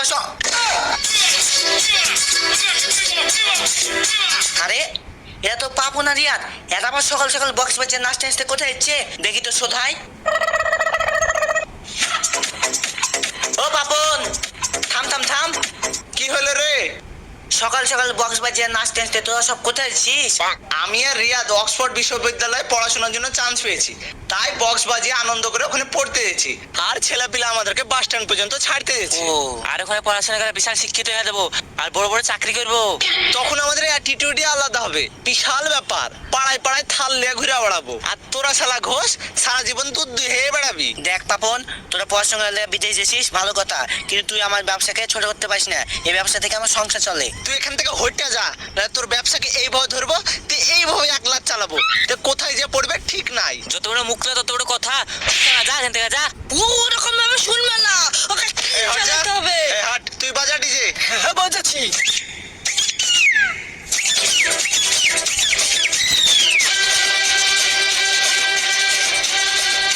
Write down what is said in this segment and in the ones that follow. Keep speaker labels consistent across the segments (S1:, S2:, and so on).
S1: আসো। আরে এরা তো পাপু না রিয়াদ, এরা আবার সকাল সকাল বক্স বাজিয়ে নাচতে নাচতে কোথায় যাচ্ছে দেখি তো শোধাই। ও পাপন, থাম থাম থাম।
S2: কি হলো রে?
S1: সকাল সকাল বক্স বাজিয়ে নাচতে নাচতে তোরা সব কোথায় যাচ্ছিস?
S2: আমি আর রিয়াদ অক্সফোর্ড বিশ্ববিদ্যালয়ে পড়াশোনার জন্য চান্স পেয়েছি, তাই বক্স বাজিয়ে আনন্দ করে ওখানে পড়তে গেছি। আর ছেলেপিলে আমাদেরকে বাস স্ট্যান্ড পর্যন্ত ছাড়তে গেছি।
S1: ও, আর ওখানে পড়াশোনা করে বিশাল শিক্ষিত হয়ে যাবো আর বড় বড় চাকরি করবো।
S2: তখন আমাদের অ্যাটিটিউডই আলাদা হবে, বিশাল ব্যাপার। পাড়ায় পাড়ায় থাল লিয়ে ঘুরে বেড়াবো, আর তোরা শালা ঘোষ সারা জীবন দুধ দুহে বেড়াবি।
S1: দেখ পাপন, তোরা পড়াশোনা করে বিদেশ গেছিস ভালো কথা, কিন্তু তুই আমার ব্যবসাকে ছোট করতে পারিস না। এই ব্যবসা থেকে আমার সংসার চলে।
S2: তুই এখান থেকে হইতে যা, নাহলে তোর ব্যবসাকে এইভাবে ধরবো, তুই এইভাবে 1 লাখ চালাবো। তো কোথায় যে পড়বে ঠিক নাই।
S1: যত বড় মুখ না তত বড় কথা। যা এখান থেকে যা। ও ওরকম ভাবে শুনবে না, ওকে চালাতে হবে।
S2: হাট, তুই বাজা ডিজে।
S1: হ্যাঁ বাজাচ্ছি।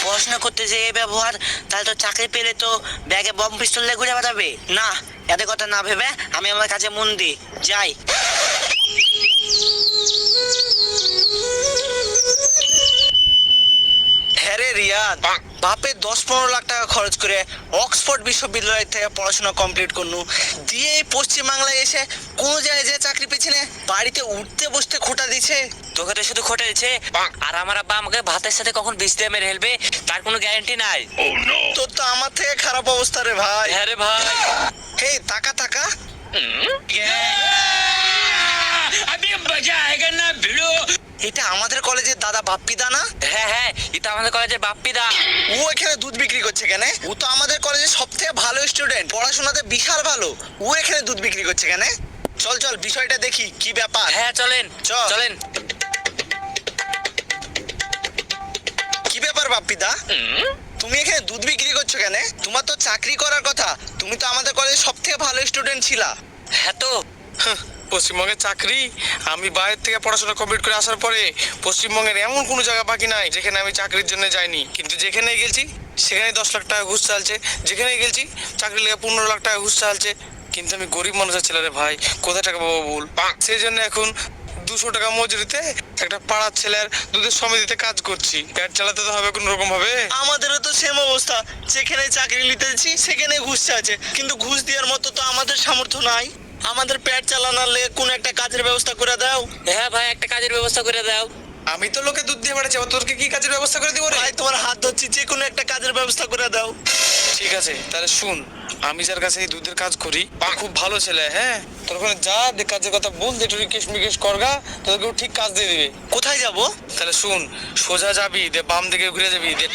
S1: পড়াশোনা করতে যে এই ব্যবহার, তাহলে তো চাকরি পেলে তো ব্যাগে বম পিস্তল নিয়ে ঘুরে বেড়াবে। না, এদের কথা না ভেবে আমি আমার কাছে মন দিই, যাই।
S2: হ্যাঁ রে রিয়াদ, বাপে 10-15 লাখ টাকা খরচ করে অক্সফোর্ড বিশ্ববিদ্যালয় থেকে পড়াশোনা কমপ্লিট করনু, দিয়ে এই পশ্চিম বাংলায় এসে কোন জায়গায় যে চাকরি পেয়েছিলে, বাড়িতে উঠতে বসতে খোটা দিচ্ছে।
S1: তোকে তো শুধু খোটা দিচ্ছে, আর আমার আব্বা আমাকে ভাতের সাথে কখন বিষ দিয়ে মেরে ফেলবে তার কোনো গ্যারান্টি নাই।
S2: তোর তো আমার থেকে খারাপ অবস্থা রে ভাই।
S1: হ্যাঁ রে ভাই।
S2: হেই টাকা টাকা,
S1: अभी मजा आएगा ना भिड़ो।
S2: এটা আমাদের কলেজের দাদা বাপ্পি দা না?
S1: হ্যাঁ হ্যাঁ, এটা আমাদের কলেজের বাপ্পি দা।
S2: ও এখানে দুধ বিক্রি করছে কেন? ও তো আমাদের কলেজের সবথেকে ভালো স্টুডেন্ট, পড়াশোনাতে বিশাল ভালো। ও এখানে দুধ বিক্রি করছে কেন? চল চল বিষয়টা দেখি কি ব্যাপার।
S1: হ্যাঁ চলেন
S2: চল।
S1: চলেন।
S2: কি ব্যাপার বাপ্পি দা, তুমি এখানে দুধ বিক্রি করছো কেন? তোমার তো চাকরি করার কথা, তুমি তো আমাদের কলেজের সবথেকে ভালো স্টুডেন্ট ছিলা।
S1: হ্যাঁ তো
S3: পশ্চিমবঙ্গের চাকরি, আমি বাইরে থেকে পড়াশোনা কমপ্লিট করে আসার পরে পশ্চিমবঙ্গের এমন কোনো জায়গা বাকি নাই যেখানে আমি চাকরির জন্য যাইনি। কিন্তু যেখানে গেছি সেখানে 10 লাখ টাকা ঘুষ চালছে, যেখানে গেছি চাকরি লেগে 15 লাখ টাকা ঘুষ চালছে। কিন্তু আমি গরিব মানুষের ছেলে রে ভাই, কোথায় টাকা পাবো বল? সেই জন্য এখন 200 টাকা মজুরিতে একটা পাড়ার ছেলের দুধের সমিতিতে কাজ করছি। পেট চালাতে তো হবে কোনো রকম ভাবে।
S2: আমাদেরও তো সেম অবস্থা, যেখানে চাকরি নিতেছি সেখানে ঘুষ চাইছে, কিন্তু ঘুষ দেওয়ার মতো তো আমাদের সামর্থ্য নাই। আমাদের পেট চালানোর লেগে কোন একটা কাজের ব্যবস্থা করে দাও।
S1: হ্যাঁ ভাই, একটা কাজের ব্যবস্থা করে দাও।
S3: আমি তো লোকে দুধ দিয়ে বেড়াচ্ছি, তোরকে কি কাজের ব্যবস্থা করে দিব রে?
S2: ভাই তোমার হাত ধরছি, যে কোনো একটা কাজের ব্যবস্থা করে দাও।
S3: ঠিক আছে তাহলে শুন, আমি যার কাছে এই দুধের কাজ করি খুব ভালো ছেলে। হ্যাঁ, তোর ওখানে যা কাজের কথা বল, একটু রিকেশ মিকেশ করগা, তোদেরকে ঠিক কাজ দিয়ে দিবে।
S2: কোথায় যাব?
S3: তাহলে শুন, সোজা যাবি, দে বাম দিকে ঘুরে যাবি, দে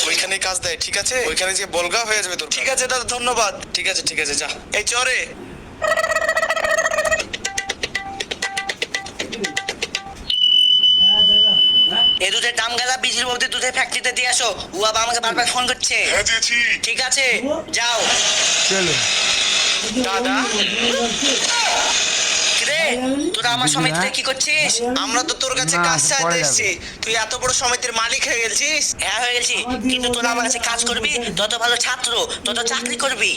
S3: ওইখানেই কাজ দেয়। ঠিক আছে, ওইখানে যে বলগা হয়ে যাবে তোর।
S2: ঠিক আছে দাদা, ধন্যবাদ।
S3: ঠিক আছে ঠিক আছে, যা।
S2: এই চরে
S1: এই দুধের দাম গেলা বিজির মধ্যে দুধের ফ্যাক্টরিতে দিয়ে আসো। ও বাবা আমাকে বারবার ফোন করছে। ঠিক আছে যাও।
S2: দাদা,
S1: কিরে তোরা আমার সমিতিতে কি করছিস?
S2: আমরা তো তোর কাছে কাজ চাইতে এসেছি, তুই এত বড় সমিতির মালিক হয়ে গেছিস।
S1: হ্যাঁ হয়ে গেছি, কিন্তু তোরা আমার কাছে কাজ করবি, তত ভালো ছাত্র তত চাকরি করবি।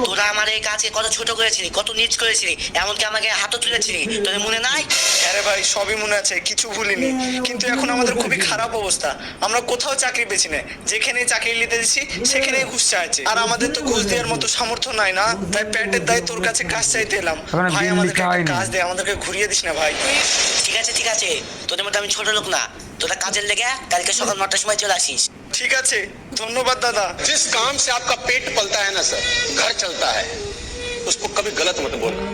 S1: তোরা আমার এই কাজকে কত ছোট করেছিলি, কত নিচ করেছিলি, এমনকি আমাকে হাতও তুলেছিলি, তোদের মনে নাই?
S2: আরে ভাই সবই মনে আছে, কিছু ভুলিনি, কিন্তু এখন আমাদের খুবই খারাপ অবস্থা। আমরা কোথাও চাকরি পেয়েছি না, যেখানে চাকরি নিতে দিচ্ছি সেখানেই ঘুষ চাইছে, আর আমাদের তো ঘুষ দেওয়ার মতো সামর্থ্য নাই না, তাই পেটের দায় তোর কাছে কাজ চাইতে এলাম। ভাই আমাদেরকে একটা কাজ দে, আমাদেরকে ঘুরিয়ে দিস না ভাই।
S1: ঠিক আছে ঠিক আছে, তোদের মধ্যে আমি ছোট লোক না। তোরা কাজের লেগে কালকে সকাল 9টার সময় চলে আসিস।
S2: ঠিক আছে, ধন্যবাদ দাদা।
S4: जिस काम से आपका पेट पलता है ना सर, घर चलता है, उसको कभी गलत मत बोलना।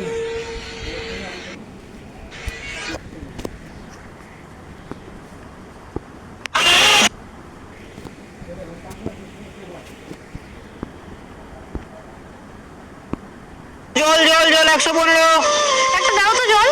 S1: জল জল জল 115।
S5: একটা দাও তো জল।